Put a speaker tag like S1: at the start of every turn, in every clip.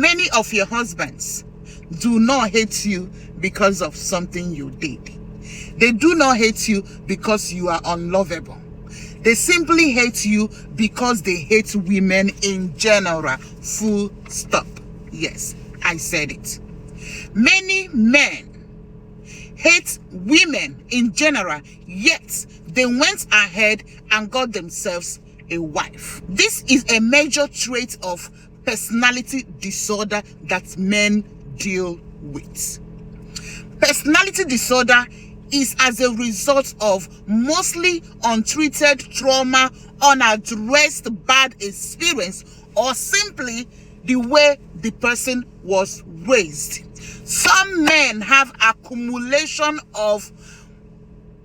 S1: Many of your husbands do not hate you because of something you did. They do not hate you because you are unlovable. They simply hate you because they hate women in general. Full stop. Yes, I said it. Many men hate women in general, yet they went ahead and got themselves a wife. This is a major trait of personality disorder that men deal with. Personality disorder is as a result of mostly untreated trauma, unaddressed bad experience, or simply the way the person was raised. Some men have accumulation of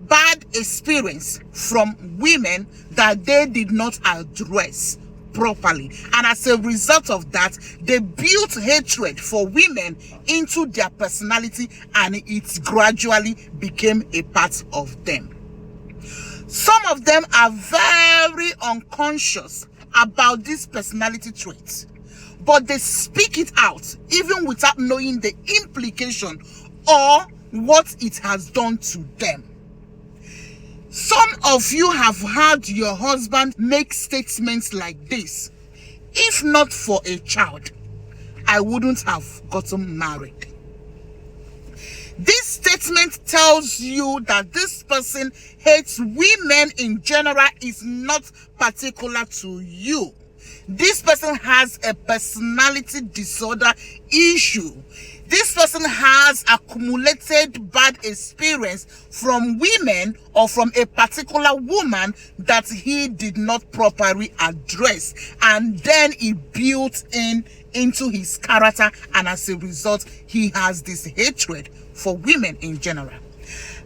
S1: bad experience from women that they did not address properly, and as a result of that, they built hatred for women into their personality, and it gradually became a part of them. Some of them are very unconscious about this personality trait, but they speak it out even without knowing the implication or what it has done to them. Some of you have heard your husband make statements like this: if not for a child, I wouldn't have gotten married. This statement tells you that this person hates women in general, is not particular to you. This person has a personality disorder issue. This person has accumulated bad experience from women or from a particular woman that he did not properly address, and then it built into his character, and as a result, he has this hatred for women in general.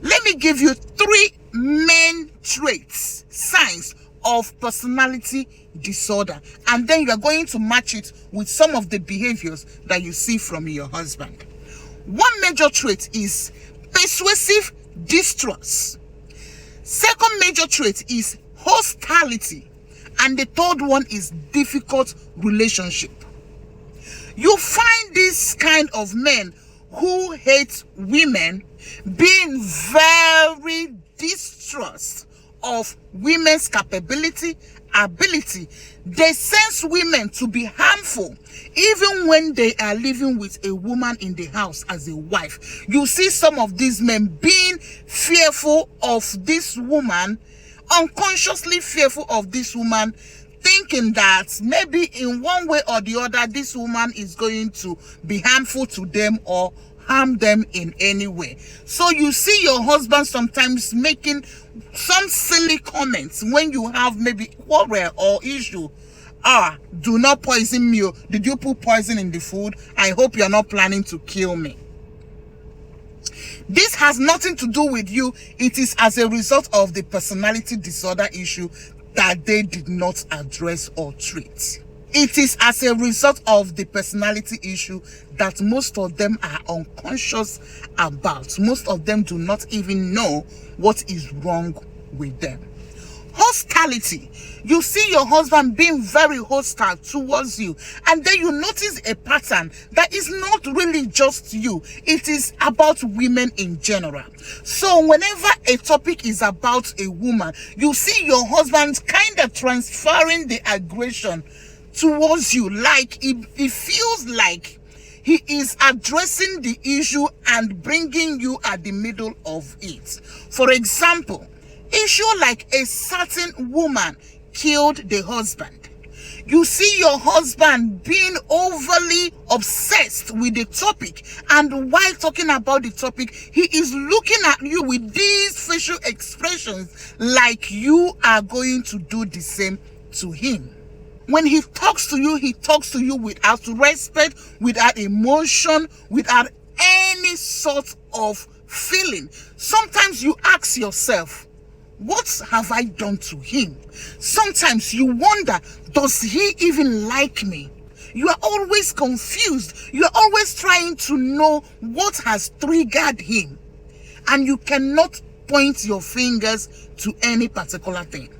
S1: Let me give you 3 main traits, signs of personality disorder, and then you are going to match it with some of the behaviors that you see from your husband. One major trait is persuasive distrust. Second major trait is hostility, and the third one is difficult relationship. You find this kind of men who hate women being very distrust of women's capability, ability. They sense women to be harmful even when they are living with a woman in the house as a wife. You see some of these men being fearful of this woman, unconsciously fearful of this woman, thinking that maybe in one way or the other this woman is going to be harmful to them or harm them in any way. So you see your husband sometimes making some silly comments when you have maybe quarrel or issue. Do not poison me. Did you put poison in the food? I hope you're not planning to kill me. This has nothing to do with you. It is as a result of the personality disorder issue that they did not address or treat. It is as a result of the personality issue that most of them are unconscious about. Most of them do not even know what is wrong with them. Hostility. You see your husband being very hostile towards you, and then you notice a pattern that is not really just you. It is about women in general. So whenever a topic is about a woman, you see your husband kind of transferring the aggression towards you, like it feels like he is addressing the issue and bringing you at the middle of it. For example, issue like a certain woman killed the husband. You see your husband being overly obsessed with the topic, and while talking about the topic, he is looking at you with these facial expressions like you are going to do the same to him. When he talks to you without respect, without emotion, without any sort of feeling. Sometimes you ask yourself, what have I done to him? Sometimes you wonder, does he even like me? You are always confused. You are always trying to know what has triggered him. And you cannot point your fingers to any particular thing.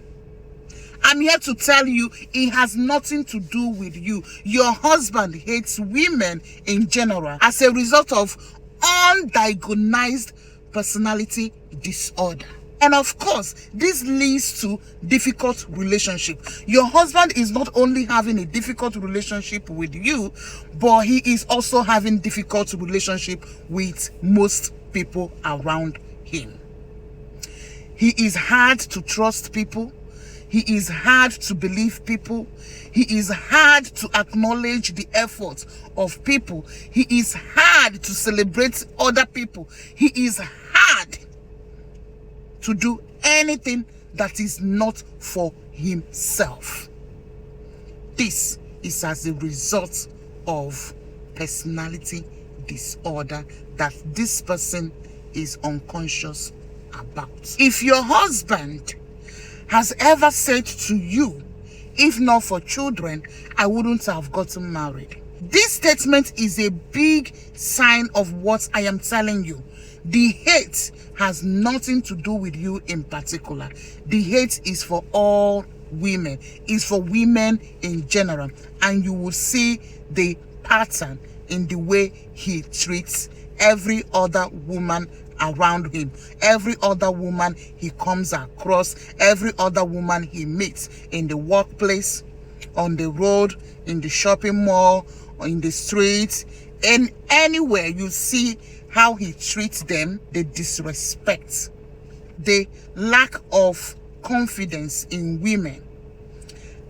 S1: I'm here to tell you it has nothing to do with you. Your husband hates women in general as a result of undiagnosed personality disorder. And of course, this leads to difficult relationship. Your husband is not only having a difficult relationship with you, but he is also having difficult relationship with most people around him. He is hard to trust people. He is hard to believe people. He is hard to acknowledge the efforts of people. He is hard to celebrate other people. He is hard to do anything that is not for himself. This is as a result of personality disorder that this person is unconscious about. If your husband has ever said to you, if not for children, I wouldn't have gotten married, this statement is a big sign of what I am telling you. The hate has nothing to do with you in particular. The hate is for all women. It's for women in general. And you will see the pattern in the way he treats every other woman around him, every other woman he comes across, every other woman he meets in the workplace, on the road, in the shopping mall, or in the streets, and anywhere. You see how he treats them, the disrespect, the lack of confidence in women,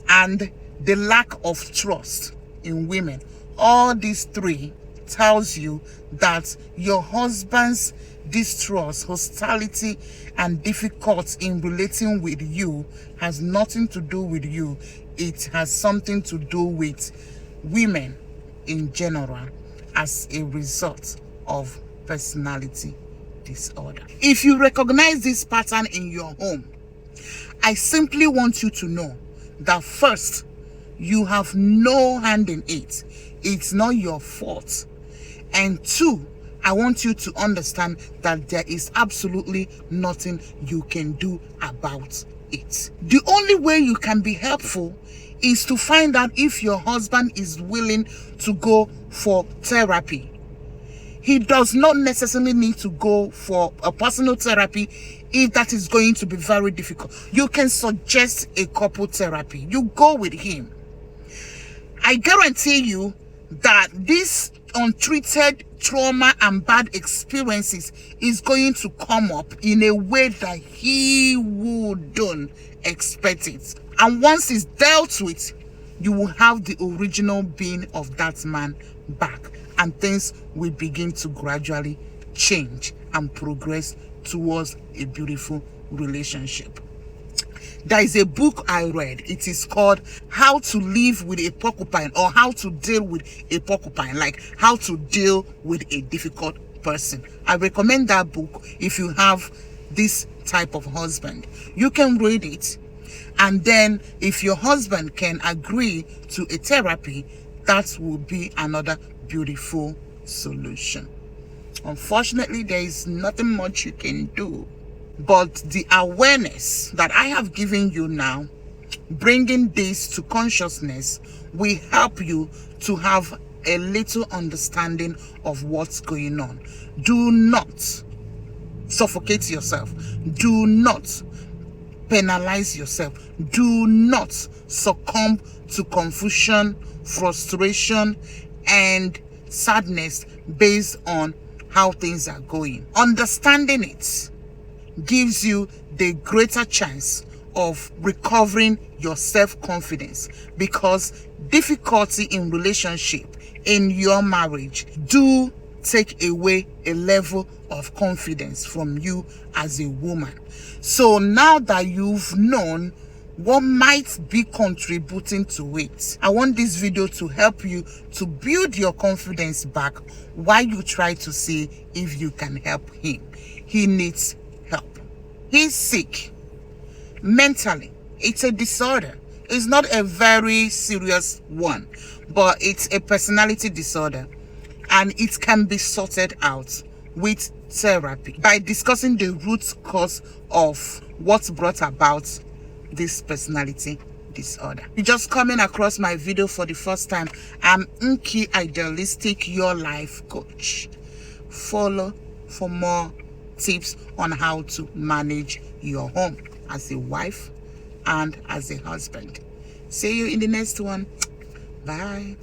S1: and the lack of trust in women. All these three tells you that your husband's distrust, hostility, and difficulty in relating with you has nothing to do with you. It has something to do with women in general as a result of personality disorder. If you recognize this pattern in your home, I simply want you to know that first, you have no hand in it. It's not your fault. And two, I want you to understand that there is absolutely nothing you can do about it. The only way you can be helpful is to find out if your husband is willing to go for therapy. He does not necessarily need to go for a personal therapy if that is going to be very difficult. You can suggest a couple therapy. You go with him. I guarantee you that this untreated trauma and bad experiences is going to come up in a way that he wouldn't expect it. And once it's dealt with, you will have the original being of that man back, and things will begin to gradually change and progress towards a beautiful relationship. There is a book I read. It is called How to Live with a Porcupine, or How to Deal with a Porcupine, like how to deal with a difficult person. I recommend that book if you have this type of husband. You can read it, and then if your husband can agree to a therapy, that will be another beautiful solution. Unfortunately, there is nothing much you can do. But the awareness that I have given you now, bringing this to consciousness, will help you to have a little understanding of what's going on. Do not suffocate yourself. Do not penalize yourself. Do not succumb to confusion, frustration, and sadness based on how things are going. Understanding it gives you the greater chance of recovering your self-confidence, because difficulty in relationship, in your marriage, do take away a level of confidence from you as a woman. So now that you've known what might be contributing to it, I want this video to help you to build your confidence back while you try to see if you can help him. He needs help. He's sick mentally. It's a disorder. It's not a very serious one, but it's a personality disorder, and it can be sorted out with therapy by discussing the root cause of what brought about this personality disorder. You're just coming across my video for the first time, I'm Nki Idealistic, your life coach. Follow for more tips on how to manage your home as a wife and as a husband. See you in the next one. Bye.